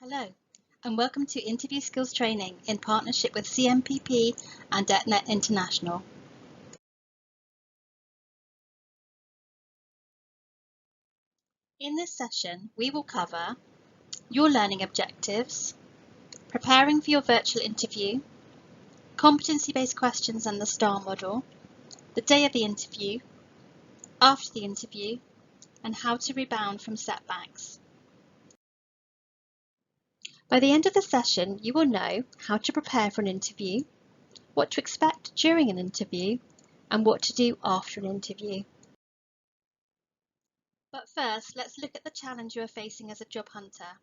Hello, and welcome to Interview Skills Training in partnership with CMPP and Aetna International. In this session, we will cover your learning objectives, preparing for your virtual interview, competency-based questions and the STAR model, the day of the interview, after the interview, and how to rebound from setbacks. By the end of the session, you will know how to prepare for an interview, what to expect during an interview, and what to do after an interview. But first, let's look at the challenge you are facing as a job hunter.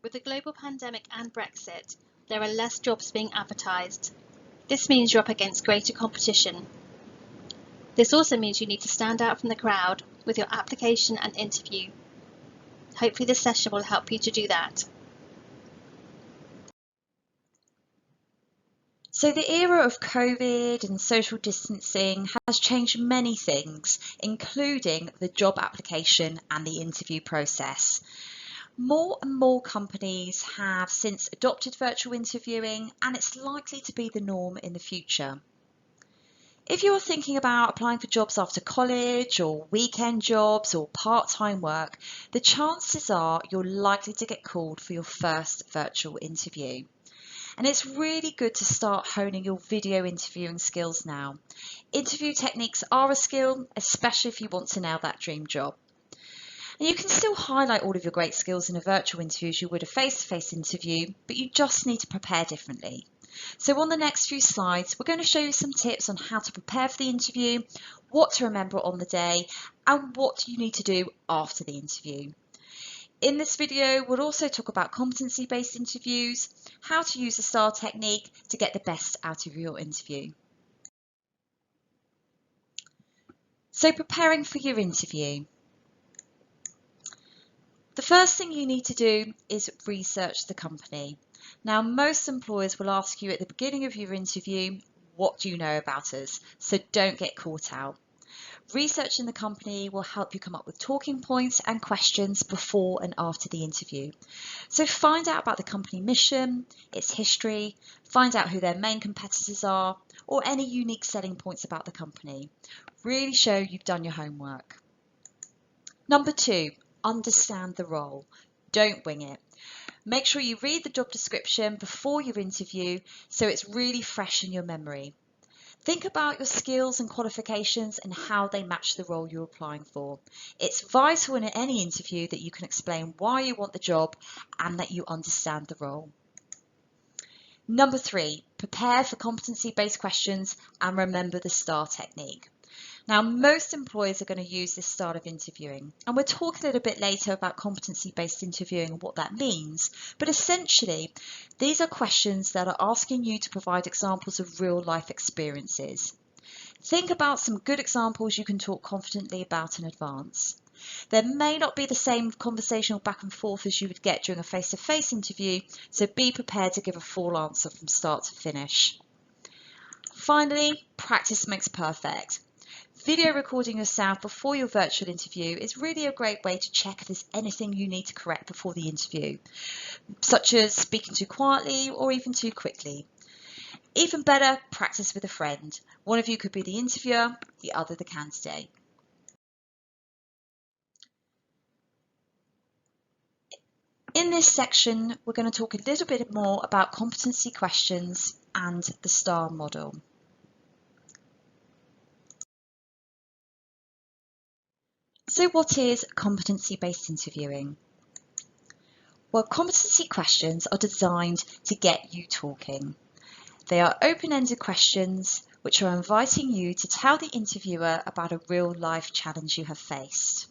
With the global pandemic and Brexit, there are less jobs being advertised. This means you're up against greater competition. This also means you need to stand out from the crowd with your application and interview. Hopefully this session will help you to do that. So the era of COVID and social distancing has changed many things, including the job application and the interview process. More and more companies have since adopted virtual interviewing, and it's likely to be the norm in the future. If you're thinking about applying for jobs after college or weekend jobs or part-time work, the chances are you're likely to get called for your first virtual interview. And it's really good to start honing your video interviewing skills now. Interview techniques are a skill, especially if you want to nail that dream job. And you can still highlight all of your great skills in a virtual interview as you would a face-to-face interview, but you just need to prepare differently. So on the next few slides, we're going to show you some tips on how to prepare for the interview, what to remember on the day, and what you need to do after the interview. In this video, we'll also talk about competency-based interviews, how to use the STAR technique to get the best out of your interview. So preparing for your interview. The first thing you need to do is research the company. Now, most employers will ask you at the beginning of your interview, what do you know about us? So don't get caught out. Researching the company will help you come up with talking points and questions before and after the interview. So find out about the company mission, its history, find out who their main competitors are, or any unique selling points about the company. Really show you've done your homework. Number 2, understand the role. Don't wing it. Make sure you read the job description before your interview so it's really fresh in your memory. Think about your skills and qualifications and how they match the role you're applying for. It's vital in any interview that you can explain why you want the job and that you understand the role. Number 3, prepare for competency-based questions and remember the STAR technique. Now, most employers are going to use this style of interviewing, and we'll talk a little bit later about competency-based interviewing and what that means, but essentially, these are questions that are asking you to provide examples of real-life experiences. Think about some good examples you can talk confidently about in advance. There may not be the same conversational back and forth as you would get during a face-to-face interview, so be prepared to give a full answer from start to finish. Finally, practice makes perfect. Video recording yourself before your virtual interview is really a great way to check if there's anything you need to correct before the interview, such as speaking too quietly or even too quickly. Even better, practice with a friend. One of you could be the interviewer, the other the candidate. In this section, we're going to talk a little bit more about competency questions and the STAR model. So what is competency-based interviewing? Well, competency questions are designed to get you talking. They are open-ended questions which are inviting you to tell the interviewer about a real-life challenge you have faced.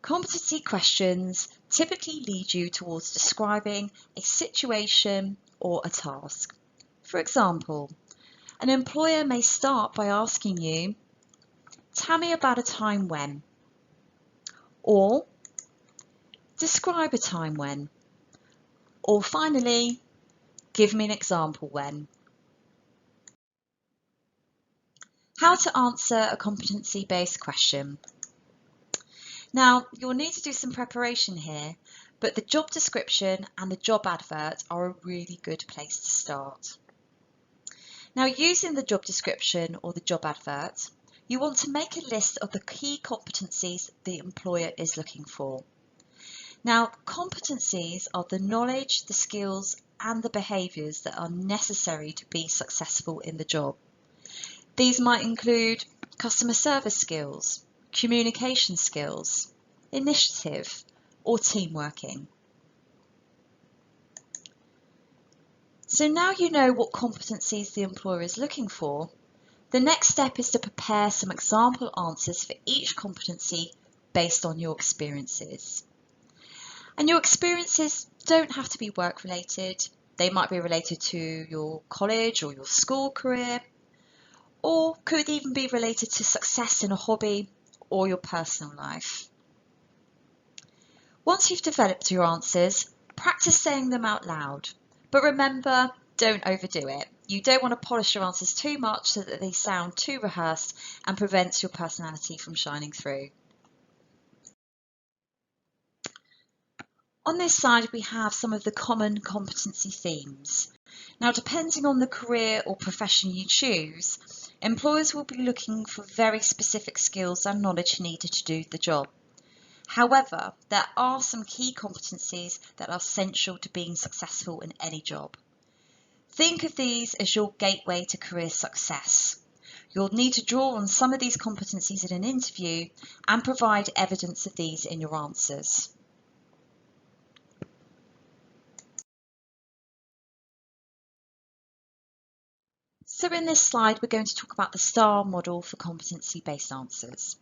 Competency questions typically lead you towards describing a situation or a task. For example, an employer may start by asking you, "Tell me about a time when," or "Describe a time when," or finally, "Give me an example when." How to answer a competency-based question. Now, you'll need to do some preparation here, but the job description and the job advert are a really good place to start. Now, using the job description or the job advert, you want to make a list of the key competencies the employer is looking for. Now, competencies are the knowledge, the skills, and the behaviours that are necessary to be successful in the job. These might include customer service skills, communication skills, initiative, or team working. So now you know what competencies the employer is looking for, the next step is to prepare some example answers for each competency based on your experiences. And your experiences don't have to be work related. They might be related to your college or your school career, or could even be related to success in a hobby or your personal life. Once you've developed your answers, practice saying them out loud. But remember, don't overdo it. You don't want to polish your answers too much so that they sound too rehearsed and prevents your personality from shining through. On this side, we have some of the common competency themes. Now, depending on the career or profession you choose, employers will be looking for very specific skills and knowledge needed to do the job. However, there are some key competencies that are essential to being successful in any job. Think of these as your gateway to career success. You'll need to draw on some of these competencies in an interview and provide evidence of these in your answers. So in this slide, we're going to talk about the STAR model for competency-based answers.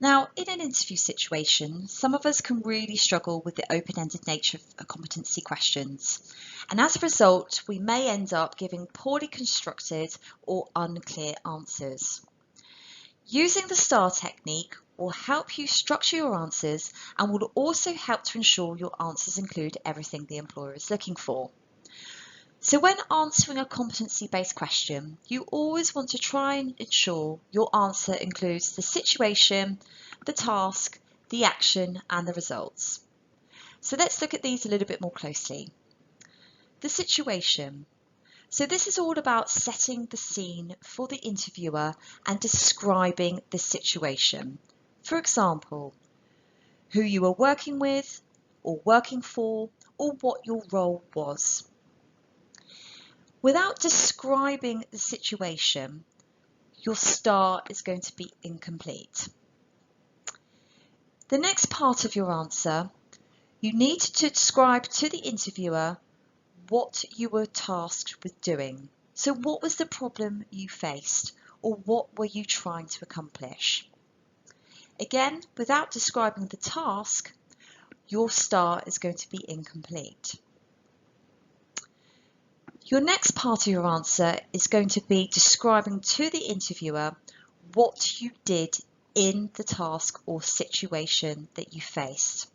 Now, in an interview situation, some of us can really struggle with the open-ended nature of competency questions. And as a result, we may end up giving poorly constructed or unclear answers. Using the STAR technique will help you structure your answers and will also help to ensure your answers include everything the employer is looking for. So when answering a competency-based question, you always want to try and ensure your answer includes the situation, the task, the action, and the results. So let's look at these a little bit more closely. The situation. So this is all about setting the scene for the interviewer and describing the situation. For example, who you were working with, or working for, or what your role was. Without describing the situation, your STAR is going to be incomplete. The next part of your answer, you need to describe to the interviewer what you were tasked with doing. So what was the problem you faced, or what were you trying to accomplish? Again, without describing the task, your STAR is going to be incomplete. Your next part of your answer is going to be describing to the interviewer what you did in the task or situation that you faced.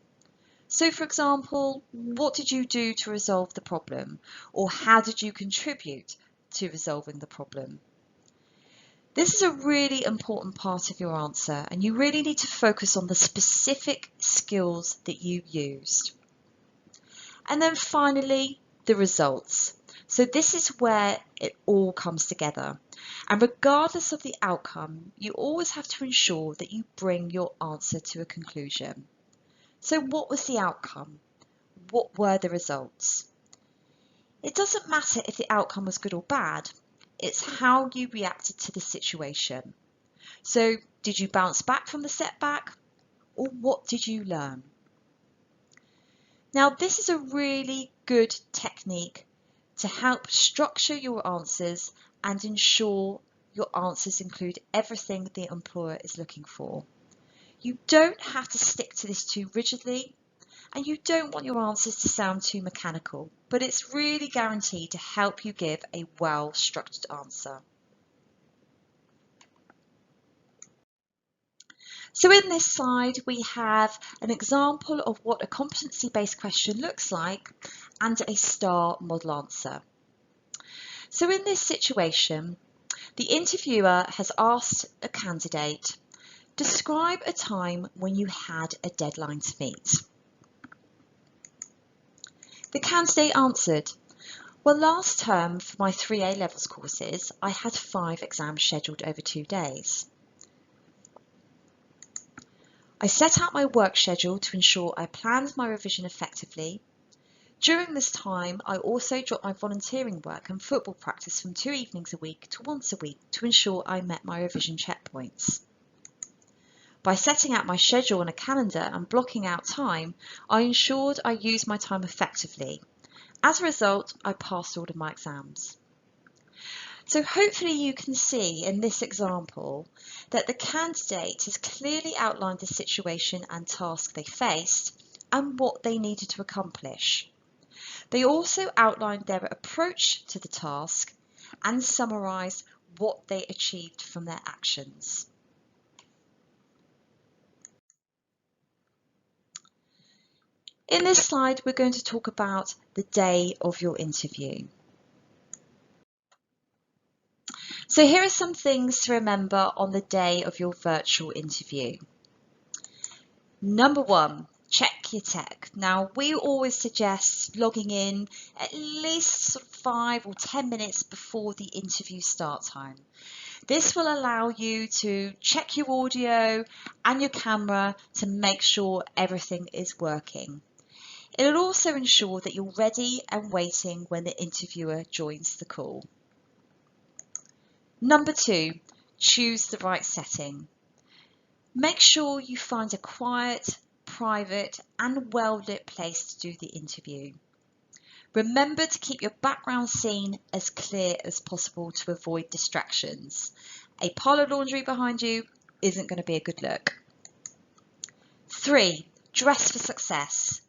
So for example, what did you do to resolve the problem? Or how did you contribute to resolving the problem? This is a really important part of your answer, and you really need to focus on the specific skills that you used. And then finally, the results. So this is where it all comes together. And regardless of the outcome, you always have to ensure that you bring your answer to a conclusion. So what was the outcome? What were the results? It doesn't matter if the outcome was good or bad. It's how you reacted to the situation. So did you bounce back from the setback, or what did you learn? Now this is a really good technique to help structure your answers and ensure your answers include everything the employer is looking for. You don't have to stick to this too rigidly, and you don't want your answers to sound too mechanical, but it's really guaranteed to help you give a well-structured answer. So in this slide, we have an example of what a competency-based question looks like and a STAR model answer. So in this situation, the interviewer has asked a candidate Describe a time when you had a deadline to meet. The candidate answered, well, last term for my 3 A-levels courses, I had 5 exams scheduled over 2 days. I set out my work schedule to ensure I planned my revision effectively. During this time, I also dropped my volunteering work and football practice from 2 evenings a week to once a week to ensure I met my revision checkpoints. By setting out my schedule on a calendar and blocking out time, I ensured I used my time effectively. As a result, I passed all of my exams. So hopefully you can see in this example that the candidate has clearly outlined the situation and task they faced and what they needed to accomplish. They also outlined their approach to the task and summarised what they achieved from their actions. In this slide, we're going to talk about the day of your interview. So here are some things to remember on the day of your virtual interview. Number 1, check your tech. Now, we always suggest logging in at least 5 or 10 minutes before the interview start time. This will allow you to check your audio and your camera to make sure everything is working. It'll also ensure that you're ready and waiting when the interviewer joins the call. Number 2, choose the right setting. Make sure you find a quiet, private and well-lit place to do the interview. Remember to keep your background scene as clear as possible to avoid distractions. A pile of laundry behind you isn't going to be a good look. 3, dress for success.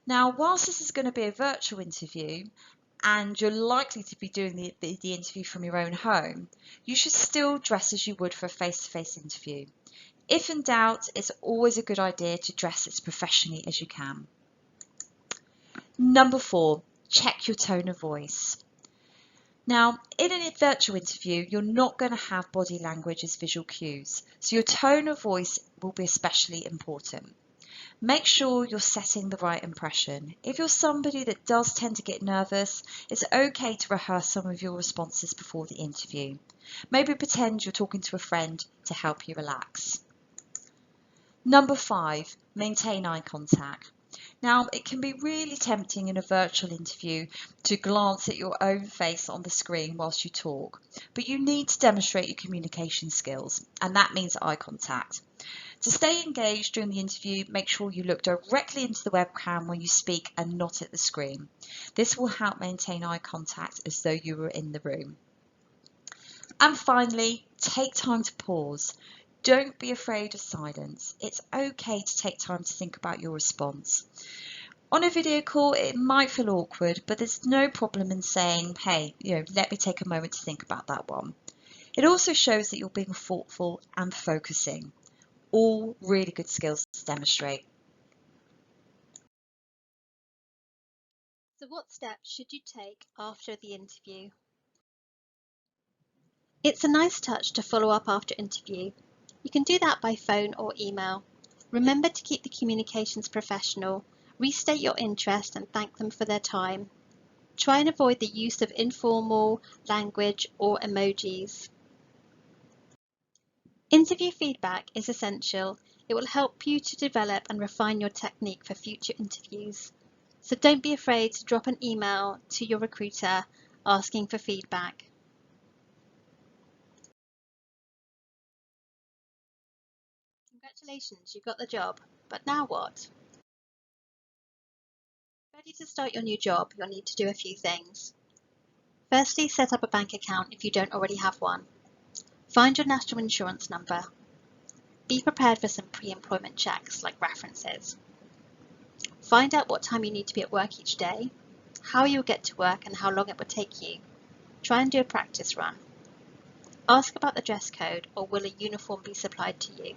Now, whilst this is going to be a virtual interview and you're likely to be doing the interview from your own home, you should still dress as you would for a face-to-face interview. If in doubt, it's always a good idea to dress as professionally as you can. Number 4, check your tone of voice. Now, in a virtual interview, you're not going to have body language as visual cues, so your tone of voice will be especially important. Make sure you're setting the right impression. If you're somebody that does tend to get nervous, it's okay to rehearse some of your responses before the interview. Maybe pretend you're talking to a friend to help you relax. Number 5, maintain eye contact. Now, it can be really tempting in a virtual interview to glance at your own face on the screen whilst you talk, but you need to demonstrate your communication skills, and that means eye contact. To stay engaged during the interview, make sure you look directly into the webcam when you speak and not at the screen. This will help maintain eye contact as though you were in the room. And finally, take time to pause. Don't be afraid of silence. It's okay to take time to think about your response. On a video call, it might feel awkward, but there's no problem in saying, hey, let me take a moment to think about that one. It also shows that you're being thoughtful and focusing. All really good skills to demonstrate. So what steps should you take after the interview? It's a nice touch to follow up after interview. You can do that by phone or email. Remember to keep the communications professional, restate your interest and thank them for their time. Try and avoid the use of informal language or emojis. Interview feedback is essential. It will help you to develop and refine your technique for future interviews. So don't be afraid to drop an email to your recruiter asking for feedback. Congratulations, you got the job, but now what? Ready to start your new job, you'll need to do a few things. Firstly, set up a bank account if you don't already have one. Find your national insurance number. Be prepared for some pre-employment checks like references. Find out what time you need to be at work each day, how you'll get to work and how long it will take you. Try and do a practice run. Ask about the dress code or will a uniform be supplied to you.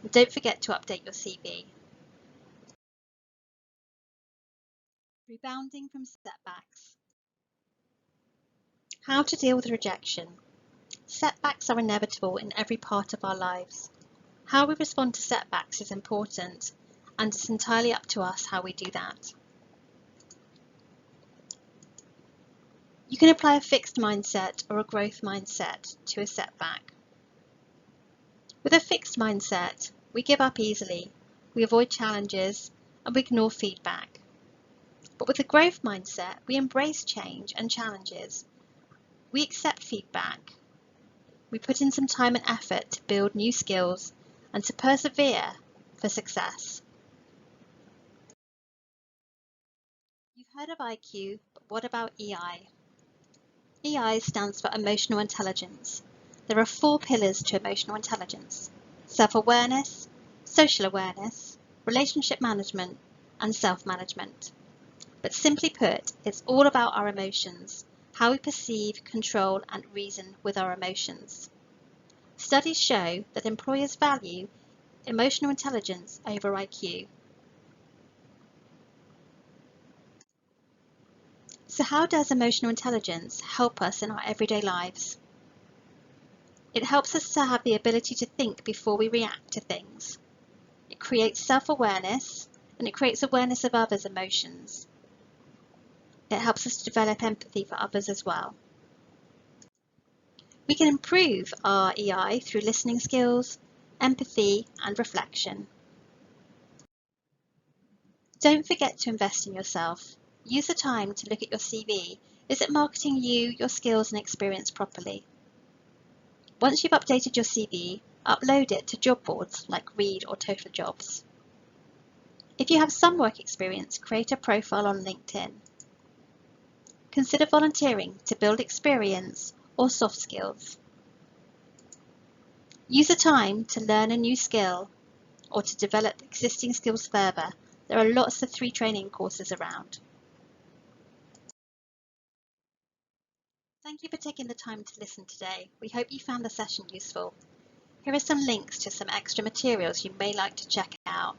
And don't forget to update your CV. Rebounding from setbacks. How to deal with rejection. Setbacks are inevitable in every part of our lives. How we respond to setbacks is important, and it's entirely up to us how we do that. You can apply a fixed mindset or a growth mindset to a setback. With a fixed mindset, we give up easily, we avoid challenges, and we ignore feedback. But with a growth mindset, we embrace change and challenges. We accept feedback. We put in some time and effort to build new skills and to persevere for success. You've heard of IQ, but what about EI? EI stands for Emotional Intelligence. There are 4 pillars to emotional intelligence: self-awareness, social awareness, relationship management, and self-management. But simply put, it's all about our emotions, how we perceive, control, and reason with our emotions. Studies show that employers value emotional intelligence over IQ. So how does emotional intelligence help us in our everyday lives? It helps us to have the ability to think before we react to things. It creates self-awareness, and it creates awareness of others' emotions. It helps us to develop empathy for others as well. We can improve our EI through listening skills, empathy, and reflection. Don't forget to invest in yourself. Use the time to look at your CV. Is it marketing you, your skills, and experience properly? Once you've updated your CV, upload it to job boards like Reed or Total Jobs. If you have some work experience, create a profile on LinkedIn. Consider volunteering to build experience or soft skills. Use the time to learn a new skill or to develop existing skills further. There are lots of free training courses around. Thank you for taking the time to listen today. We hope you found the session useful. Here are some links to some extra materials you may like to check out.